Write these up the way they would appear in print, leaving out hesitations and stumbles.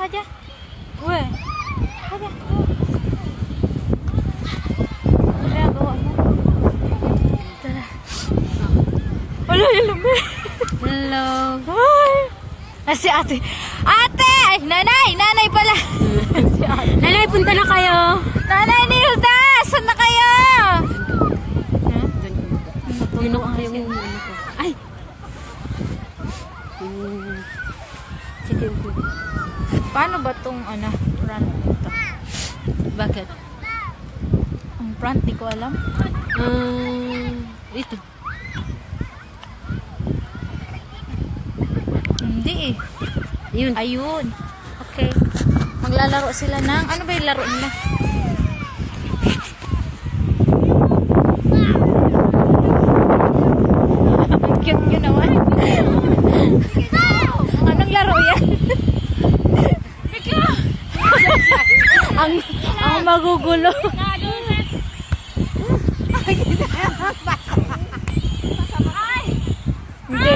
Kaja. Weh. Kaja. Kaya gawa mo. Tara. Wala yung lumi. Hello. Hi. Si ate. Ate! Ay, nanay! Nanay pala. Nanay, punta na kayo. Nanay Nilda! Saan na kayo? Yun ang ayaw mo. Ay! Sige. Paano ba itong front nito? Bakit? Ang front, di ko alam. Ito. Hindi eh. Yun. Ayun. Okay. Maglalaro sila ng... Ano ba yung laro nila? Ang cute yun naman. Anong laro yan? ang magugulo. Hindi.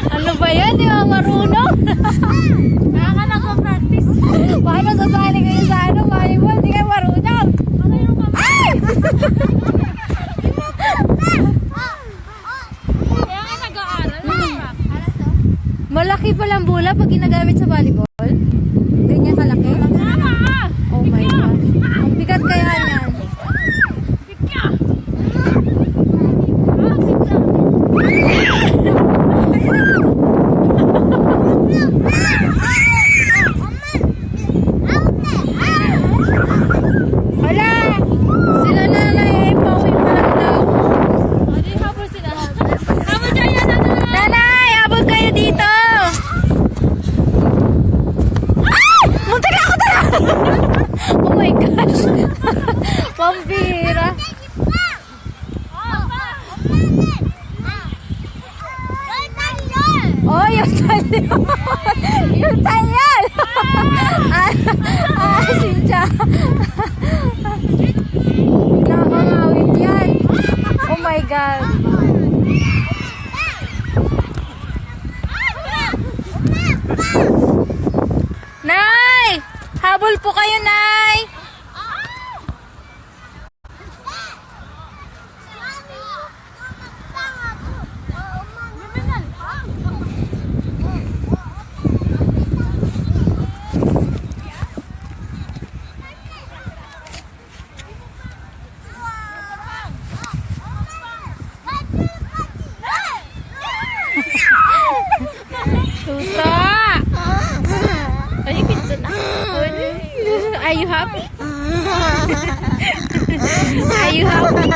Ano ba yan? Di ba marunong? Kaya ka nagpa-practice. Paano sasali kayo sa volleyball? Di kayo marunong. Ay! Kaya nga nag-aaral. Malaki palang bola pag ginagamit sa volleyball? Ganyan kalaki? Oh my gosh. Ang bigat kaya yan. Hala! Sila nanay ay pauwi pa lang daw. Habol sila. Habol dyan yan. Nanay! Abot kayo dito! Ay! Muntik ako na! Oh my gosh! Pambira! Oh, yung talyon! Yung talyon! Sinja! Nakakangawit yan! Oh my God! Nay! Habol po kayo, Nay! Tuta! Ay, kinto na. Are you happy? Are you happy?